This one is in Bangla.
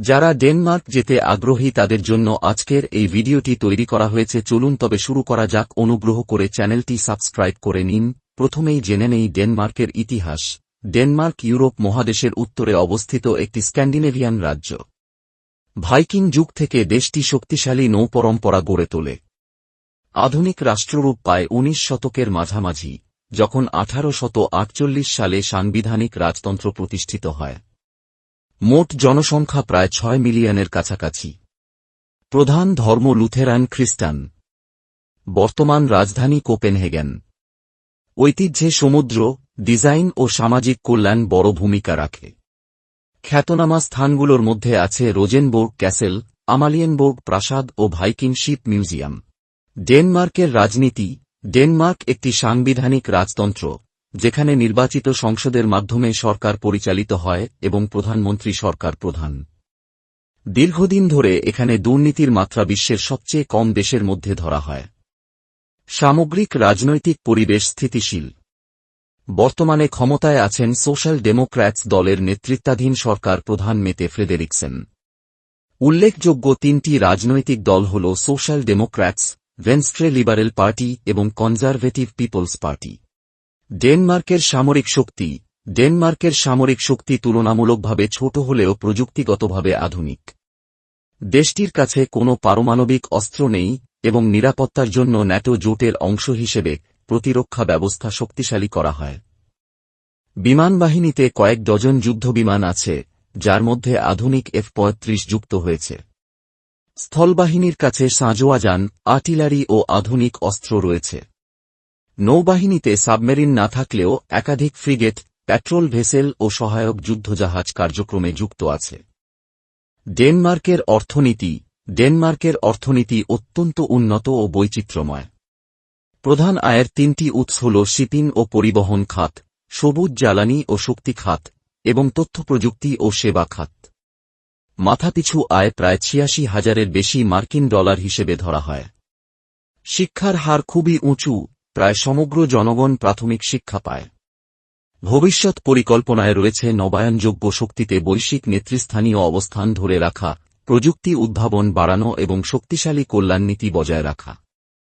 যারা ডেনমার্ক যেতে আগ্রহী তাদের জন্য আজকের এই ভিডিওটি তৈরি করা হয়েছে। চলুন তবে শুরু করা যাক। অনুগ্রহ করে চ্যানেলটি সাবস্ক্রাইব করে নিন। প্রথমেই জেনে নেই ডেনমার্কের ইতিহাস। ডেনমার্ক ইউরোপ মহাদেশের উত্তরে অবস্থিত একটি স্ক্যান্ডিনেভিয়ান রাজ্য। ভাইকিং যুগ থেকে দেশটি শক্তিশালী নৌপরম্পরা গড়ে তোলে। আধুনিক রাষ্ট্ররূপ পায় ১৯ শতকের মাঝামাঝি, যখন ১৮৪৮ সালে সাংবিধানিক রাজতন্ত্র প্রতিষ্ঠিত হয়। মোট জনসংখ্যা প্রায় ৬ মিলিয়নের কাছাকাছি। প্রধান ধর্ম লুথেরান খ্রিস্টান। বর্তমান রাজধানী কোপেনহেগেন। ঐতিহ্যে সমুদ্র, ডিজাইন ও সামাজিক কল্যাণ বড় ভূমিকা রাখে। খ্যাতনামা স্থানগুলোর মধ্যে আছে রোজেনবোর্গ ক্যাসেল, আমালিয়েনবোর্গ প্রাসাদ ও ভাইকিং শিপ মিউজিয়াম। ডেনমার্কের রাজনীতি। ডেনমার্ক একটি সাংবিধানিক রাজতন্ত্র, যেখানে নির্বাচিত সংসদের মাধ্যমে সরকার পরিচালিত হয় এবং প্রধানমন্ত্রী সরকার প্রধান। দীর্ঘদিন ধরে এখানে দুর্নীতির মাত্রা বিশ্বের সবচেয়ে কম দেশের মধ্যে ধরা হয়। সামগ্রিক রাজনৈতিক পরিবেশ স্থিতিশীল। বর্তমানে ক্ষমতায় আছেন সোশ্যাল ডেমোক্র্যাটস দলের নেতৃত্বাধীন সরকার প্রধান মেতে ফ্রেডেরিকসেন। উল্লেখযোগ্য তিনটি রাজনৈতিক দল হল সোশ্যাল ডেমোক্র্যাটস, ভেনস্ট্রে লিবারেল পার্টি এবং কনজারভেটিভ পিপলস পার্টি। ডেনমার্কের সামরিক শক্তি। ডেনমার্কের সামরিক শক্তি তুলনামূলকভাবে ছোট হলেও প্রযুক্তিগতভাবে আধুনিক। দেশটির কাছে কোনো পারমাণবিক অস্ত্র নেই এবং নিরাপত্তার জন্য ন্যাটো জোটের অংশ হিসেবে প্রতিরক্ষা ব্যবস্থা শক্তিশালী করা হয়। বিমানবাহিনীতে কয়েক ডজন যুদ্ধবিমান আছে, যার মধ্যে আধুনিক F-35 যুক্ত হয়েছে। স্থলবাহিনীর কাছে সাঁজোয়াযান, আর্টিলারি ও আধুনিক অস্ত্র রয়েছে। নৌবাহিনীতে সাবমেরিন না থাকলেও একাধিক ফ্রিগেট, প্যাট্রোল ভেসেল ও সহায়ক যুদ্ধজাহাজ কার্যক্রমে যুক্ত আছে। ডেনমার্কের অর্থনীতি। ডেনমার্কের অর্থনীতি অত্যন্ত উন্নত ও বৈচিত্র্যময়। প্রধান আয়ের তিনটি উৎস হল শিপিং ও পরিবহন খাত, সবুজ জ্বালানি ও শক্তি খাত, এবং তথ্য প্রযুক্তি ও সেবা খাত। মাথাপিছু আয় প্রায় ৮৬,০০০-এর বেশি মার্কিন ডলার হিসেবে ধরা হয়। শিক্ষার হার খুবই উঁচু, প্রায় সমগ্র জনগণ প্রাথমিক শিক্ষা পায়। ভবিষ্যৎ পরিকল্পনায় রয়েছে নবায়নযোগ্য শক্তিতে বৈশ্বিক নেতৃস্থানীয় অবস্থান ধরে রাখা, প্রযুক্তি উদ্ভাবন বাড়ানো এবং শক্তিশালী কল্যাণ নীতি বজায় রাখা।